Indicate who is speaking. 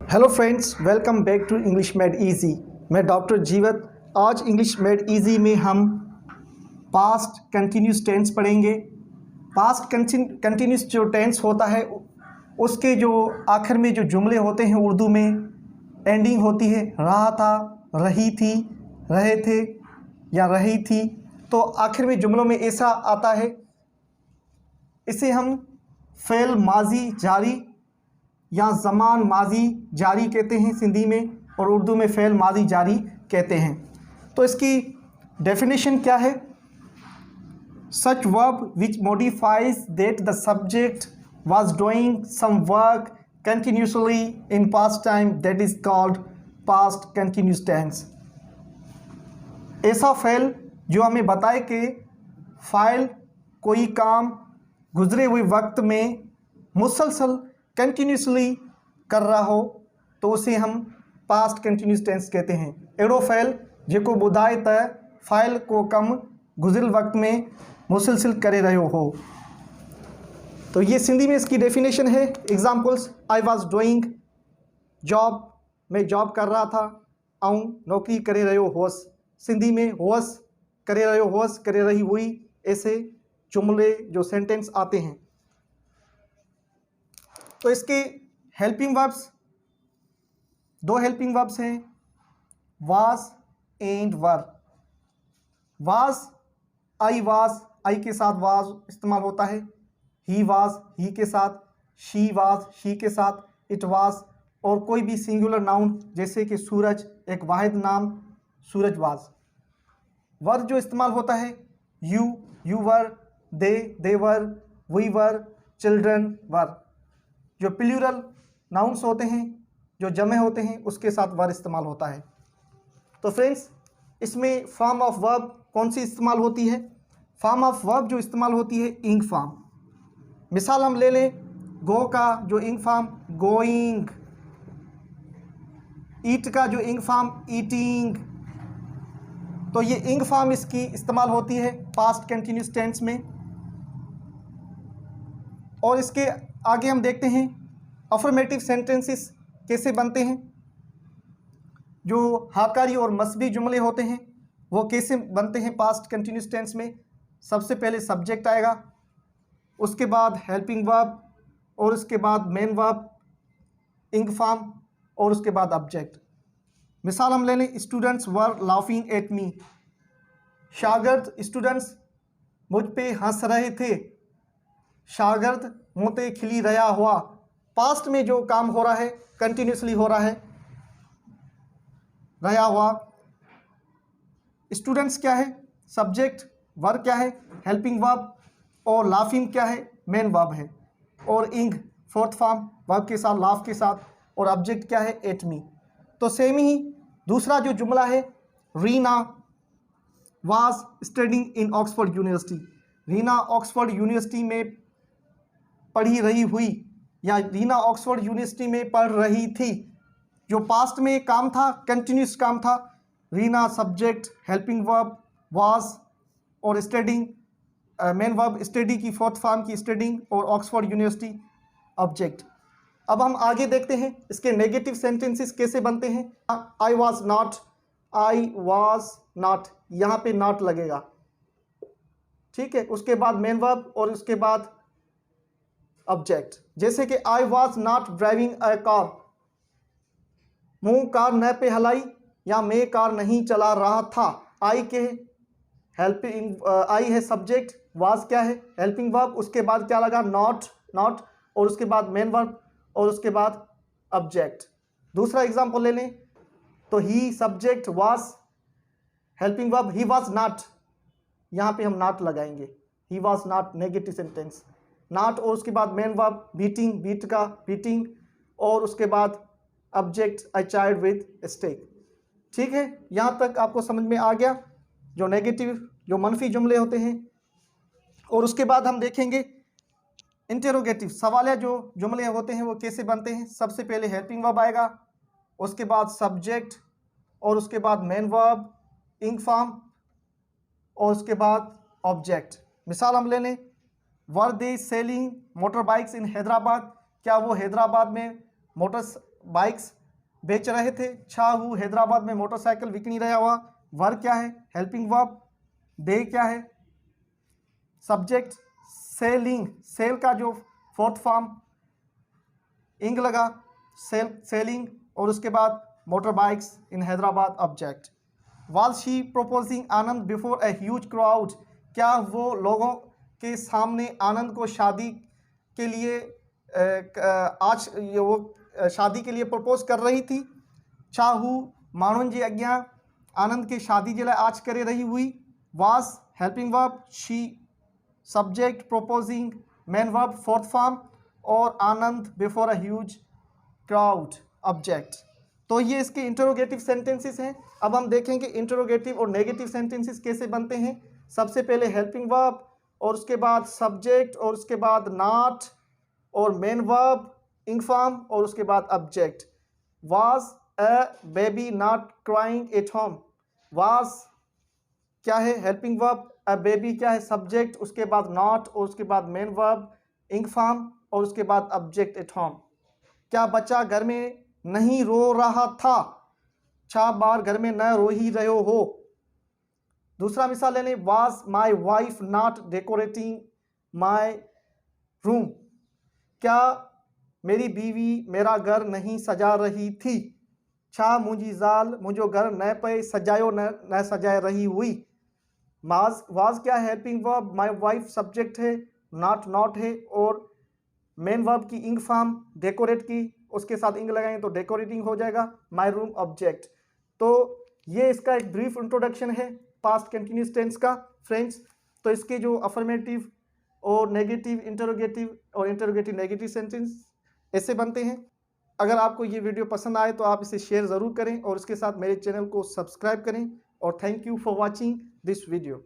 Speaker 1: Hello friends, welcome back to English made easy. मैं doctor Jeevat. आज English made easy में हम पास्ट कंटिन्यूस टेंस पढ़ेंगे। पास्ट कंटिन्यूस जो टेंस होता है उसके जो आखिर में जो जुमले होते हैं उर्दू में एंडिंग होती है रहा था, रही थी, रहे थे या रही थी। तो आखिर में जुमलों में ऐसा आता है, इसे हम फ़ेल माजी जारी या ज़मान माजी जारी कहते हैं सिंधी में, और उर्दू में फ़ेल माजी जारी कहते हैं। तो इसकी डेफिनेशन क्या है? Such verb which modifies that the subject was doing some work continuously in past time that is called past continuous tense. ऐसा फ़ेल जो हमें बताए कि फ़ाइल कोई काम गुजरे हुए वक्त में मुसलसल कंटिन्यूसली कर रहा हो तो उसे हम पास्ट कंटिन्यूस टेंस कहते हैं। अहिड़ो फ़ेल जेको ॿुधाए त फ़ाइल को कम गुज़िरियल वक्त में मुसलसिल करे रहियो हो। तो ये सिंधी में इसकी डेफिनेशन है। Examples: I was doing job, मैं जॉब कर रहा था, ऐं नौकरी करे रहियो हुअसि। सिंधी में हुअसि, करे रहियो हुअसि, करे रही हुई, ऐसे जुमले जो सेंटेंस आते हैं। तो इसके हेल्पिंग वर्ब्स, दो हेल्पिंग वर्ब्स हैं, was and were. Was, I was, I के साथ वाज इस्तेमाल होता है। ही वाज, ही के साथ। शी वाज, शी के साथ। इट वाज, और कोई भी सिंगुलर नाउन जैसे कि सूरज, एक वाहिद नाम सूरज वाज। वर जो इस्तेमाल होता है, you, you were, they were, we were, children were. जो प्लूरल नाउन्स होते हैं, जो जमे होते हैं, उसके साथ वर इस्तेमाल होता है। तो फ्रेंड्स, इसमें फॉर्म ऑफ वर्ब कौन सी इस्तेमाल होती है? फॉर्म ऑफ वर्ब जो इस्तेमाल होती है, इंग फॉर्म। मिसाल हम ले लें, गो का जो इंग फॉर्म गोइंग, ईट का जो इंग फॉर्म ईटिंग। तो ये इंग फॉर्म इसकी इस्तेमाल होती है पास्ट कंटिन्यूस टेंस में। और इसके आगे हम देखते हैं अफर्मेटिव सेंटेंसेस कैसे बनते हैं। जो हाकारी और मस्बी जुमले होते हैं वो कैसे बनते हैं पास्ट कंटिन्यूस टेंस में? सबसे पहले सब्जेक्ट आएगा, उसके बाद हेल्पिंग वर्ब, और उसके बाद मेन वर्ब, इंग फॉर्म, और उसके बाद ऑब्जेक्ट। मिसाल हम ले लें, students were laughing at me. शागिर्द, स्टूडेंट्स मुझ पे हंस रहे थे। शागिर्द मोते खिली रहा हुआ। पास्ट में जो काम हो रहा है कंटिन्यूसली हो रहा है, रहा हुआ। स्टूडेंट्स क्या है? सब्जेक्ट। वर्ब क्या है? Helping verb. और लाफिंग क्या है? मेन वर्ब है। और इंग फोर्थ फॉर्म वर्ब के साथ, लाफ के साथ। और ऑब्जेक्ट क्या है? At me. तो सेम ही दूसरा जो जुमला है, Reena was studying in Oxford university. Reena Oxford university में पढ़ी रही हुई, या रीना ऑक्सफोर्ड यूनिवर्सिटी में पढ़ रही थी। जो पास्ट में काम था, कंटिन्यूस काम था। Reena subject, helping verb was, और स्टडिंग मेन वर्ब स्टडी की फोर्थ फॉर्म की स्टडिंग, और ऑक्सफोर्ड यूनिवर्सिटी ऑब्जेक्ट। अब हम आगे देखते हैं इसके नेगेटिव सेंटेंसेस कैसे बनते हैं। I was not, I was not, यहाँ पे नॉट लगेगा, ठीक है। उसके बाद मेन वर्ब, और उसके बाद ऑब्जेक्ट। जैसे कि I was not driving a car, मुँह कार न पे हलाई, या मैं कार नहीं चला रहा था। आई के हेल्पिंग, आई है सब्जेक्ट, वाज क्या है? Helping verb. उसके बाद क्या लगा? नॉट, नॉट, और उसके बाद मेन वर्ब, और उसके बाद ऑब्जेक्ट। दूसरा एग्जांपल ले लें, तो he subject, was helping verb, he was not, यहाँ पे हम नॉट लगाएंगे। He was not negative sentence, not, और उसके बाद मेन वर्ब बीटिंग, बीट का बीटिंग, और उसके बाद object I child with stake. ठीक है, यहाँ तक आपको समझ में आ गया जो नेगेटिव, जो मनफी जुमले होते हैं। और उसके बाद हम देखेंगे इंटेरोगेटिव, सवालिया जो जुमले होते हैं वो कैसे बनते हैं। सबसे पहले हेल्पिंग वर्ब आएगा, उसके बाद सब्जेक्ट, और उसके बाद मेन वर्ब, इंग फॉर्म, और उसके बाद ऑब्जेक्ट। मिसाल हम ले लें, were they selling motor bikes in Hyderabad. क्या वो हैदराबाद में मोटर बाइक्स बेच रहे थे। छा हु हैदराबाद में मोटरसाइकिल बिकनी रहा हुआ। वर्ब क्या है? Helping verb. दे क्या है? सब्जेक्ट। सेलिंग, सेल का जो फोर्थ फॉर्म इंग लगा, सेलिंग, और उसके बाद motor bikes in Hyderabad object. Was she प्रोपोजिंग Anand before a huge crowd, क्या वो लोगों के सामने आनंद को शादी के लिए आज ये वो शादी के लिए प्रपोज कर रही थी। चाहू माण्हुनि जी अॻियां आनंद के शादी के लिए आज करे रही हुई। Was helping verb, she subject, proposing main verb fourth form, और Anand before a huge crowd object. तो ये इसके इंटरोगेटिव सेंटेंसेस हैं। अब हम देखेंगे इंटरोगेटिव और नेगेटिव सेंटेंसेस कैसे बनते हैं। सबसे पहले हेल्पिंग वर्ब, और उसके बाद सब्जेक्ट, और उसके बाद नॉट, और मेन वर्ब इंग फॉर्म, और उसके बाद object. Was a baby not crying at home. Was क्या है? Helping verb. अ बेबी क्या है? सब्जेक्ट, उसके बाद नॉट, और उसके बाद मेन वर्ब इंग फॉर्म, और उसके बाद ऑब्जेक्ट एट होम। क्या बच्चा घर में नहीं रो रहा था? छा बार घर में न रो ही रहे हो। दूसरा मिसाल लेने, was my wife not decorating my room, क्या मेरी बीवी मेरा घर नहीं सजा रही थी। छा मुंहिंजी ज़ाल मुंहिंजो घर न पे सजायो न सजाए रही हुई। वाज क्या है? Helping verb. My wife subject है, नॉट है, और मेन वर्ब की इंग फॉर्म डेकोरेट की, उसके साथ इंग लगाएंगे तो डेकोरेटिंग हो जाएगा। My room object. तो ये इसका एक ब्रीफ इंट्रोडक्शन है पास्ट कंटिन्यूस टेंस का फ्रेंड्स। तो इसके जो अफर्मेटिव और नेगेटिव इंटरोगेटिव और इंटरोगेटिव नेगेटिव सेंटेंस ऐसे बनते हैं। अगर आपको ये वीडियो पसंद आए तो आप इसे शेयर ज़रूर करें, और इसके साथ मेरे चैनल को सब्सक्राइब करें। और thank you for watching this video.